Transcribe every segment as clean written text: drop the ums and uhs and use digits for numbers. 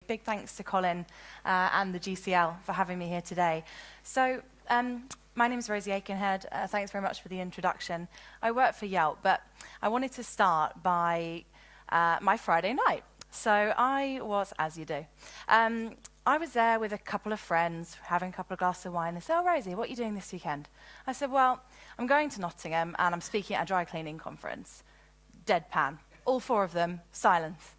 big thanks to Colin and the GCL for having me here today. So, my name is Rosie Aikenhead. Thanks very much for the introduction. I work for Yelp, but I wanted to start by my Friday night. So I was, as you do, I was there with a couple of friends, having a couple of glasses of wine. They said, "Oh, Rosie, what are you doing this weekend?" I said, "Well, I'm going to Nottingham and I'm speaking at a dry cleaning conference." Deadpan. All four of them, silence.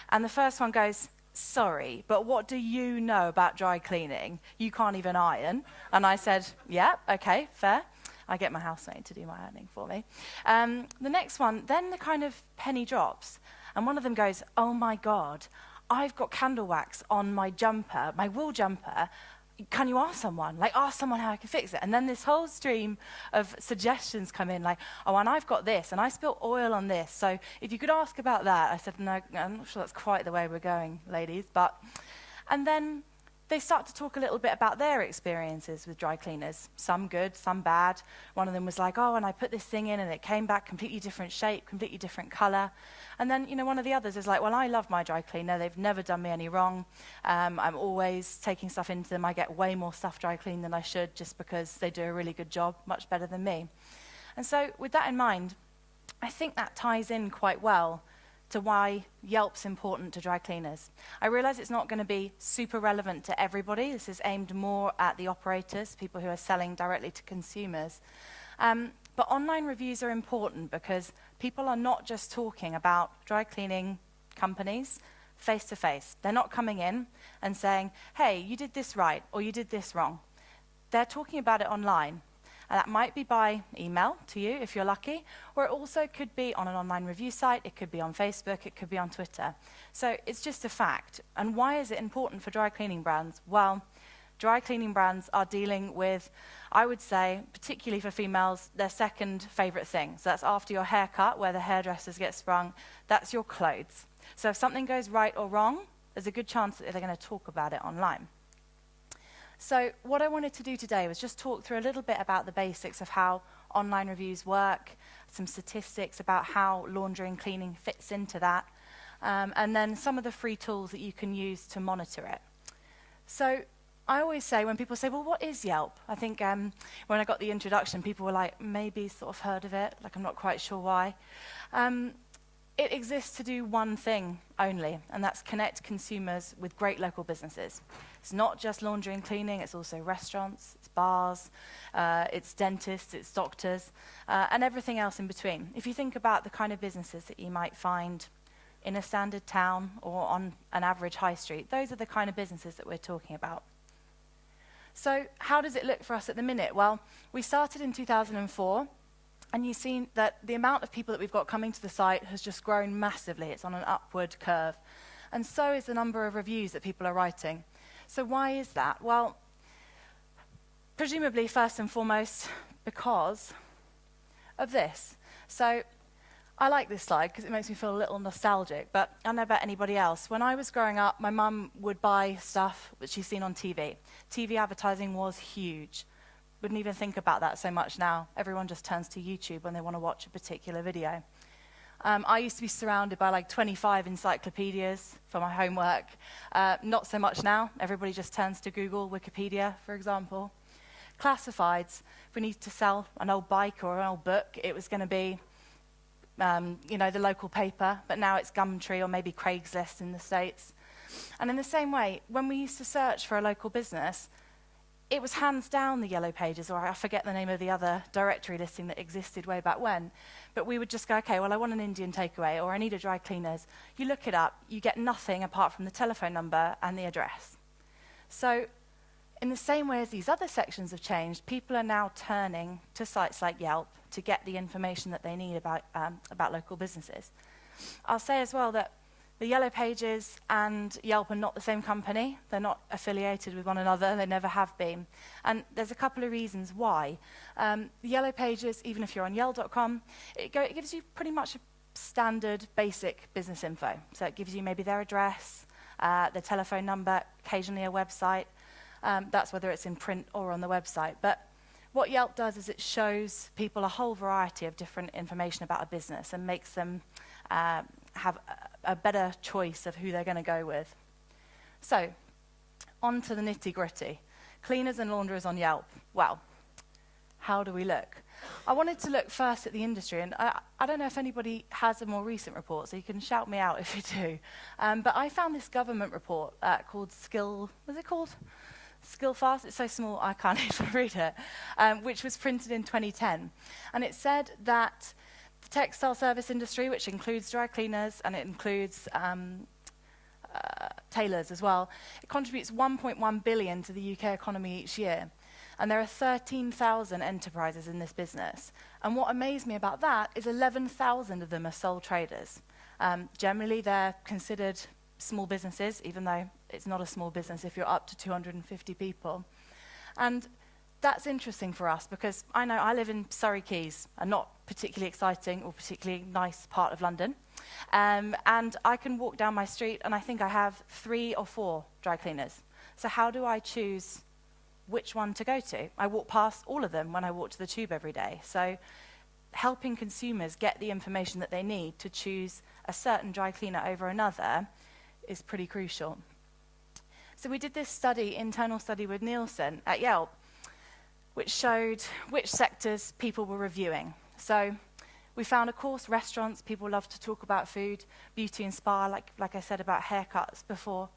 And the first one goes, "Sorry, but what do you know about dry cleaning? You can't even iron." And I said, "Yeah, okay, fair." I get my housemate to do my ironing for me. The next one, then the kind of penny drops. And one of them goes, "Oh my God, I've got candle wax on my jumper, my wool jumper. Can you ask someone? Like, ask someone how I can fix it." And then this whole stream of suggestions come in, like, "Oh, and I've got this, and I spilled oil on this. So if you could ask about that." I said, "No, I'm not sure that's quite the way we're going, ladies." And then they start to talk a little bit about their experiences with dry cleaners. Some good, some bad. One of them was like, "Oh, and I put this thing in and it came back completely different shape, completely different color." And then, one of the others is like, "Well, I love my dry cleaner. They've never done me any wrong. I'm always taking stuff into them. I get way more stuff dry cleaned than I should just because they do a really good job, much better than me." And so with that in mind, I think that ties in quite well to why Yelp's important to dry cleaners. I realize it's not going to be super relevant to everybody. This is aimed more at the operators, people who are selling directly to consumers. But online reviews are important because people are not just talking about dry cleaning companies face to face. They're not coming in and saying, "Hey, you did this right," or "You did this wrong." They're talking about it online. And that might be by email to you, if you're lucky, or it also could be on an online review site, it could be on Facebook, it could be on Twitter. So it's just a fact. And why is it important for dry cleaning brands? Well, dry cleaning brands are dealing with, I would say, particularly for females, their second favorite thing. So that's after your haircut, where the hairdressers get sprung, that's your clothes. So if something goes right or wrong, there's a good chance that they're going to talk about it online. So what I wanted to do today was just talk through a little bit about the basics of how online reviews work, some statistics about how laundry and cleaning fits into that, and then some of the free tools that you can use to monitor it. So I always say, when people say, "Well, what is Yelp?" I think when I got the introduction, people were like, maybe sort of heard of it, like I'm not quite sure why. It exists to do one thing only, and that's connect consumers with great local businesses. It's not just laundry and cleaning, it's also restaurants, it's bars, it's dentists, it's doctors, and everything else in between. If you think about the kind of businesses that you might find in a standard town or on an average high street, those are the kind of businesses that we're talking about. So how does it look for us at the minute? Well, we started in 2004, and you've seen that the amount of people that we've got coming to the site has just grown massively. It's on an upward curve. And so is the number of reviews that people are writing. So why is that? Well, presumably, first and foremost, because of this. So I like this slide because it makes me feel a little nostalgic, but I don't know about anybody else. When I was growing up, my mum would buy stuff that she's seen on TV. TV advertising was huge. Wouldn't even think about that so much now. Everyone just turns to YouTube when they want to watch a particular video. I used to be surrounded by like 25 encyclopedias for my homework. Not so much now. Everybody just turns to Google, Wikipedia, for example. Classifieds, if we need to sell an old bike or an old book, it was going to be the local paper, but now it's Gumtree or maybe Craigslist in the States. And in the same way, when we used to search for a local business, it was hands down the Yellow Pages, or I forget the name of the other directory listing that existed way back when. But we would just go, "Okay, well, I want an Indian takeaway, or I need a dry cleaners." You look it up, you get nothing apart from the telephone number and the address. So in the same way as these other sections have changed, people are now turning to sites like Yelp to get the information that they need about local businesses. I'll say as well that the Yellow Pages and Yelp are not the same company. They're not affiliated with one another. They never have been. And there's a couple of reasons why. The Yellow Pages, even if you're on Yelp.com, it gives you pretty much a standard, basic business info. So it gives you maybe their address, their telephone number, occasionally a website. That's whether it's in print or on the website. But what Yelp does is it shows people a whole variety of different information about a business and makes them have a better choice of who they're going to go with. So, on to the nitty-gritty. Cleaners and launderers on Yelp. Well, how do we look? I wanted to look first at the industry, and I don't know if anybody has a more recent report, so you can shout me out if you do. But I found this government report called Skillfast. It's so small I can't even read it, which was printed in 2010. And it said that the textile service industry, which includes dry cleaners and it includes tailors as well, it contributes 1.1 billion to the UK economy each year. And there are 13,000 enterprises in this business. And what amazed me about that is 11,000 of them are sole traders. Generally, they're considered small businesses, even though it's not a small business if you're up to 250 people. And that's interesting for us because I know I live in Surrey Quays, a not particularly exciting or particularly nice part of London. And I can walk down my street and I think I have 3 or 4 dry cleaners. So how do I choose which one to go to? I walk past all of them when I walk to the tube every day. So helping consumers get the information that they need to choose a certain dry cleaner over another is pretty crucial. So we did this study, internal study with Nielsen at Yelp, which showed which sectors people were reviewing. So we found, of course, restaurants. People love to talk about food, beauty and spa, like I said about haircuts before.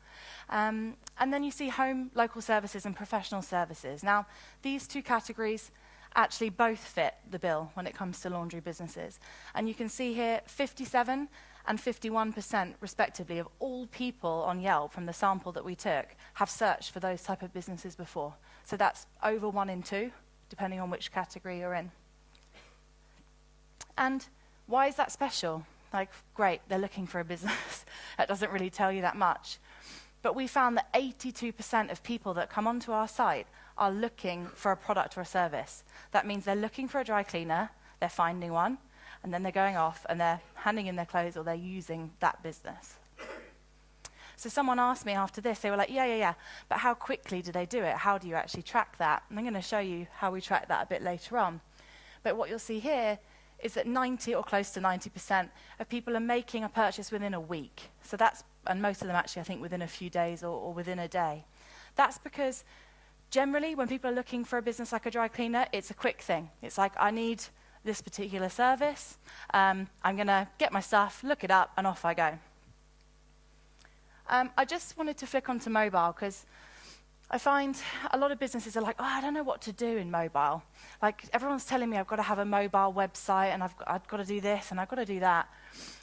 And then you see home, local services and professional services. Now, these 2 categories actually both fit the bill when it comes to laundry businesses. And you can see here 57 and 51% respectively of all people on Yelp from the sample that we took have searched for those type of businesses before. So that's over 1 in 2, depending on which category you're in. And why is that special? Like, great, they're looking for a business. That doesn't really tell you that much. But we found that 82% of people that come onto our site are looking for a product or a service. That means they're looking for a dry cleaner, they're finding one, and then they're going off and they're handing in their clothes or they're using that business. So someone asked me after this, they were like, yeah, but how quickly do they do it? How do you actually track that? And I'm going to show you how we track that a bit later on. But what you'll see here is that 90 or close to 90% of people are making a purchase within a week. So that's, and most of them actually I think within a few days or within a day. That's because generally when people are looking for a business like a dry cleaner, it's a quick thing. It's like, I need this particular service, I'm going to get my stuff, look it up, and off I go. I just wanted to flick onto mobile because I find a lot of businesses are like, I don't know what to do in mobile. Like, everyone's telling me I've got to have a mobile website and I've got to do this and I've got to do that.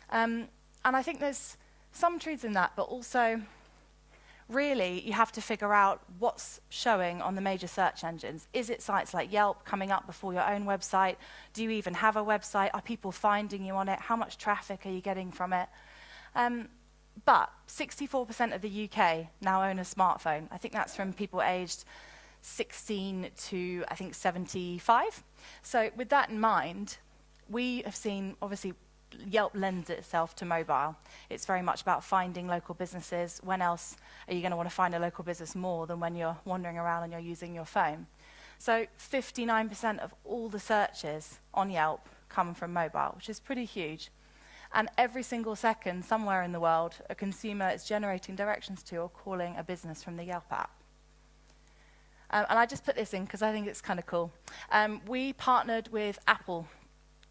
And I think there's some truths in that, but also really you have to figure out what's showing on the major search engines. Is it sites like Yelp coming up before your own website? Do you even have a website? Are people finding you on it? How much traffic are you getting from it? But 64% of the UK now own a smartphone. I think that's from people aged 16 to, I think, 75. So with that in mind, we have seen, obviously, Yelp lends itself to mobile. It's very much about finding local businesses. When else are you going to want to find a local business more than when you're wandering around and you're using your phone? So 59% of all the searches on Yelp come from mobile, which is pretty huge. And every single second, somewhere in the world, a consumer is generating directions to or calling a business from the Yelp app. And I just put this in because I think it's kind of cool. We partnered with Apple.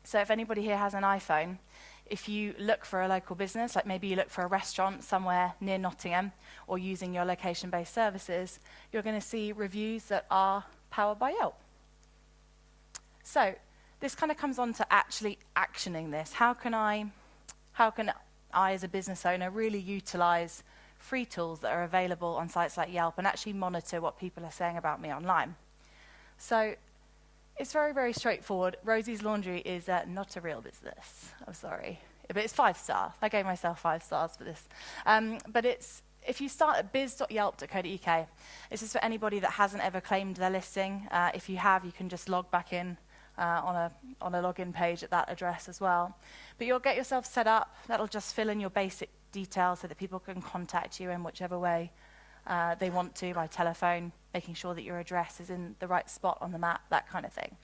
So if anybody here has an iPhone, if you look for a local business, like maybe you look for a restaurant somewhere near Nottingham or using your location-based services, you're going to see reviews that are powered by Yelp. So this kind of comes on to actually actioning this. How can I, as a business owner, really utilize free tools that are available on sites like Yelp and actually monitor what people are saying about me online? So it's very, very straightforward. Rosie's Laundry is not a real business. I'm sorry. But it's 5-star. I gave myself 5 stars for this. But if you start at biz.yelp.co.uk, this is for anybody that hasn't ever claimed their listing. If you have, you can just log back in on a login page at that address as well. But you'll get yourself set up. That'll just fill in your basic details so that people can contact you in whichever way they want to, by telephone, making sure that your address is in the right spot on the map, that kind of thing.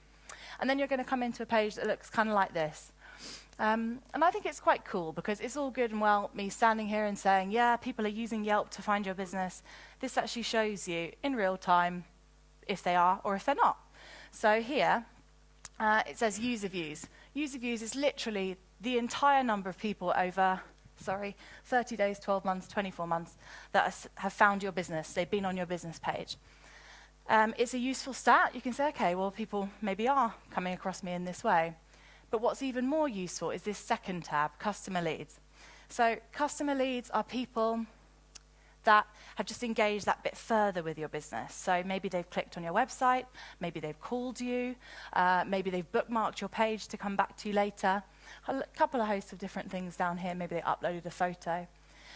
And then you're going to come into a page that looks kind of like this. And I think it's quite cool because it's all good and well me standing here and saying, yeah, people are using Yelp to find your business. This actually shows you in real time if they are or if they're not. So here, it says user views. User views is literally the entire number of people over 30 days, 12 months, 24 months that have found your business. They've been on your business page. It's a useful stat. You can say, okay, well, people maybe are coming across me in this way. But what's even more useful is this second tab, customer leads. So customer leads are people that have just engaged that bit further with your business. So maybe they've clicked on your website, maybe they've called you, maybe they've bookmarked your page to come back to you later. A couple of hosts of different things down here. Maybe they uploaded a photo.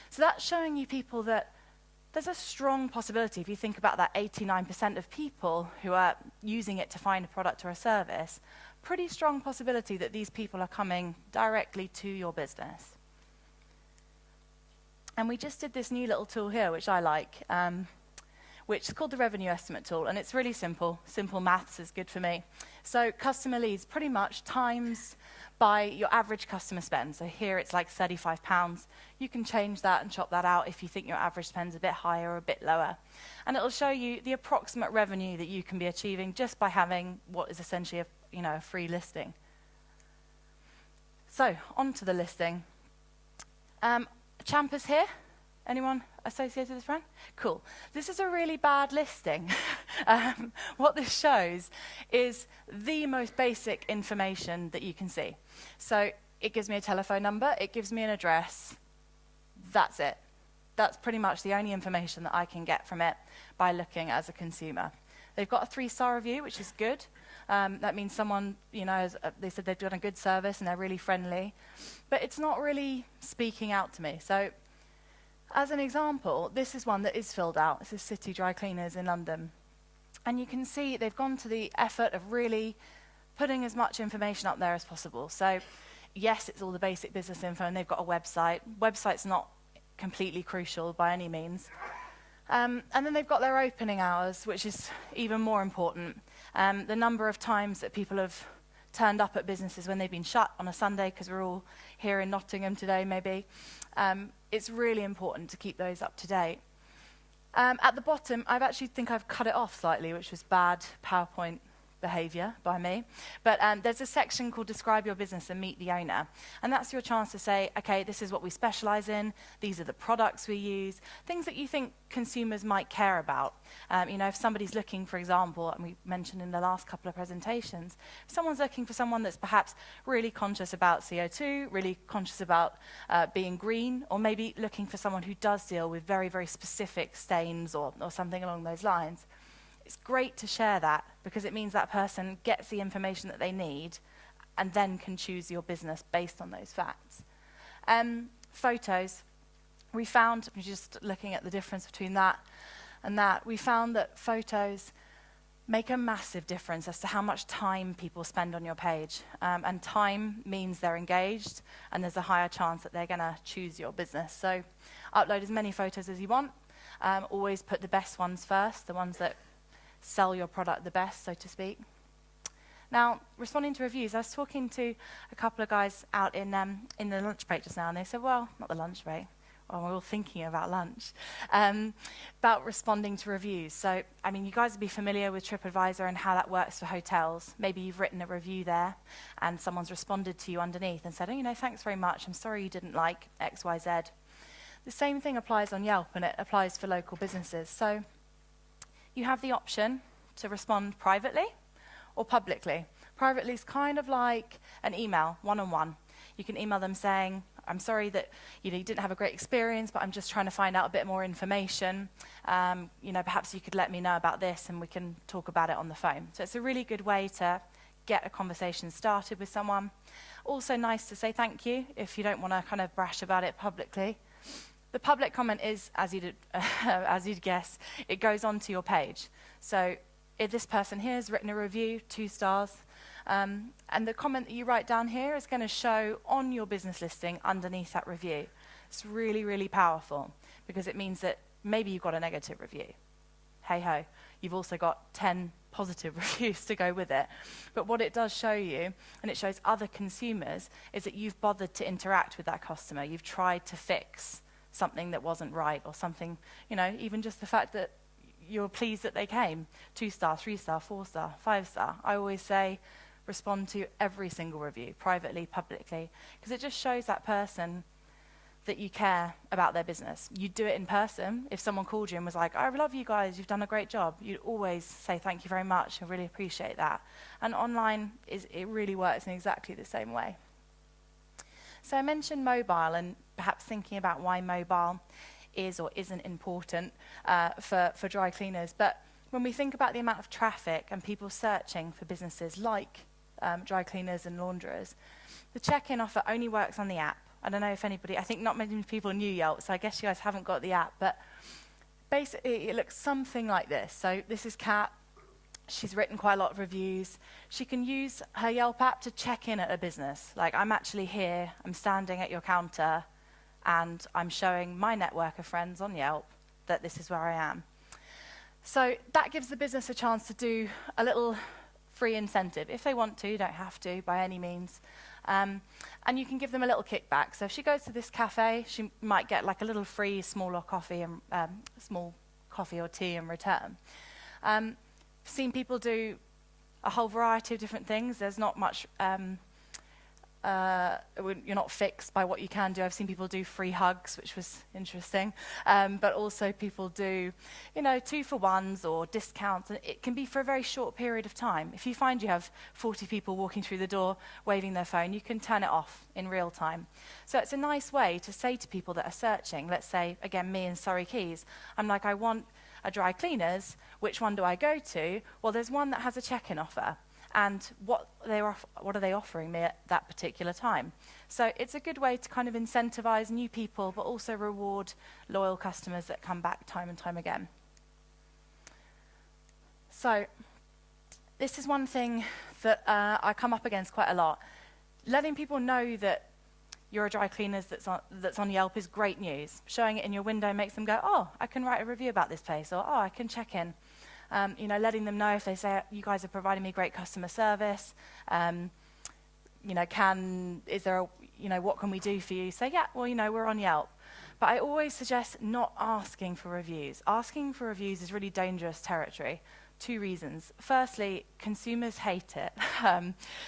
So that's showing you people that there's a strong possibility, if you think about that 89% of people who are using it to find a product or a service, pretty strong possibility that these people are coming directly to your business. And we just did this new little tool here, which I like, which is called the revenue estimate tool. And it's really simple. Simple maths is good for me. So customer leads pretty much times by your average customer spend. So here it's like £35. You can change that and chop that out if you think your average spend's a bit higher or a bit lower. And it'll show you the approximate revenue that you can be achieving just by having what is essentially a free listing. So on to the listing. Champers here? Anyone associated with this brand? Cool. This is a really bad listing. What this shows is the most basic information that you can see. So it gives me a telephone number, it gives me an address. That's it. That's pretty much the only information that I can get from it by looking as a consumer. They've got a 3-star review, which is good. That means someone, they said they've done a good service and they're really friendly. But it's not really speaking out to me. So as an example, this is one that is filled out. This is City Dry Cleaners in London. And you can see they've gone to the effort of really putting as much information up there as possible. So yes, it's all the basic business info, and they've got a website. Website's not completely crucial by any means. And then they've got their opening hours, which is even more important. The number of times that people have turned up at businesses when they've been shut on a Sunday, because we're all here in Nottingham today maybe. It's really important to keep those up to date. At the bottom, think I've cut it off slightly, which was bad PowerPoint behavior by me. But there's a section called Describe Your Business and Meet the Owner. And that's your chance to say, okay, this is what we specialize in. These are the products we use. Things that you think consumers might care about. If somebody's looking, for example, and we mentioned in the last couple of presentations, if someone's looking for someone that's perhaps really conscious about CO2, really conscious about being green, or maybe looking for someone who does deal with very, very specific stains or something along those lines, it's great to share that because it means that person gets the information that they need and then can choose your business based on those facts. Photos. We found, just looking at the difference between that and that, we found that photos make a massive difference as to how much time people spend on your page. And time means they're engaged and there's a higher chance that they're going to choose your business. So upload as many photos as you want. Always put the best ones first, the ones that sell your product the best, so to speak. Now, responding to reviews, I was talking to a couple of guys out in the lunch break just now, and they said, well, not the lunch break, well, we're all thinking about lunch, about responding to reviews. So, you guys would be familiar with TripAdvisor and how that works for hotels. Maybe you've written a review there, and someone's responded to you underneath and said, thanks very much, I'm sorry you didn't like X, Y, Z. The same thing applies on Yelp, and it applies for local businesses. So you have the option to respond privately or publicly. Privately is kind of like an email, one-on-one. You can email them saying, I'm sorry that you didn't have a great experience, but I'm just trying to find out a bit more information. Perhaps you could let me know about this and we can talk about it on the phone. So it's a really good way to get a conversation started with someone. Also nice to say thank you if you don't want to kind of brash about it publicly. The public comment is, as you'd guess, it goes onto your page. So if this person here has written a review, 2 stars, and the comment that you write down here is going to show on your business listing underneath that review. It's really, really powerful because it means that maybe you've got a negative review. hey ho, you've also got 10 positive reviews to go with it. But what it does show you, and it shows other consumers, is that you've bothered to interact with that customer. You've tried to fix something that wasn't right, or something, even just the fact that you're pleased that they came. 2-star, 3-star, 4-star, 5-star. I always say, respond to every single review, privately, publicly, because it just shows that person that you care about their business. You'd do it in person. If someone called you and was like, I love you guys, you've done a great job, you'd always say thank you very much, I really appreciate that. And online, it really works in exactly the same way. So I mentioned mobile, and perhaps thinking about why mobile is or isn't important for dry cleaners. But when we think about the amount of traffic and people searching for businesses like dry cleaners and launderers, the check-in offer only works on the app. I don't know if anybody, I think not many people knew Yelp, so I guess you guys haven't got the app, but basically it looks something like this. So this is Kat. She's written quite a lot of reviews. She can use her Yelp app to check in at a business. Like, I'm actually here, I'm standing at your counter, and I'm showing my network of friends on Yelp that this is where I am. So that gives the business a chance to do a little free incentive. If they want to, you don't have to by any means. And you can give them a little kickback. So if she goes to this cafe, she might get like a little free small coffee or tea in return. Seen people do a whole variety of different things. There's not much, you're not fixed by what you can do. I've seen people do free hugs, which was interesting. But also people do, 2-for-1s or discounts. And it can be for a very short period of time. If you find you have 40 people walking through the door waving their phone, you can turn it off in real time. So it's a nice way to say to people that are searching, let's say, again, me in Surrey Quays, I'm like, I want a dry cleaners, which one do I go to? Well, there's one that has a check-in offer. And what are they offering me at that particular time? So it's a good way to kind of incentivize new people, but also reward loyal customers that come back time and time again. So this is one thing that I come up against quite a lot. Letting people know that you're a dry cleaners that's on Yelp is great news. Showing it in your window makes them go, oh, I can write a review about this place, or oh, I can check in. Letting them know if they say, you guys are providing me great customer service, what can we do for you? Say, yeah, well, we're on Yelp. But I always suggest not asking for reviews. Asking for reviews is really dangerous territory. 2 reasons. Firstly, consumers hate it.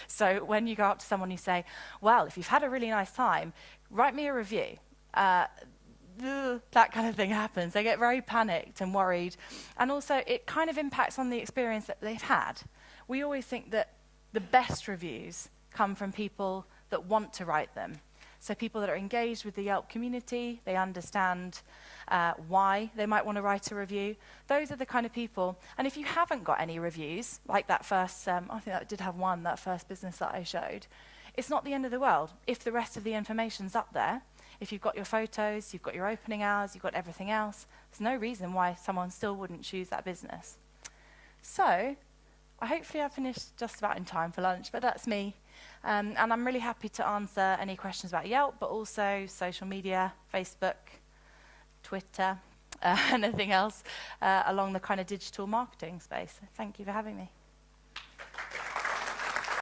So when you go up to someone, you say, well, if you've had a really nice time, write me a review. That kind of thing happens. They get very panicked and worried. And also, it kind of impacts on the experience that they've had. We always think that the best reviews come from people that want to write them. So people that are engaged with the Yelp community, they understand why they might want to write a review. Those are the kind of people. And if you haven't got any reviews, like that first, I think I did have one, that first business that I showed, it's not the end of the world if the rest of the information's up there. If you've got your photos, you've got your opening hours, you've got everything else, there's no reason why someone still wouldn't choose that business. So, hopefully I've finished just about in time for lunch, but that's me. And I'm really happy to answer any questions about Yelp, but also social media, Facebook, Twitter, anything else along the kind of digital marketing space. Thank you for having me.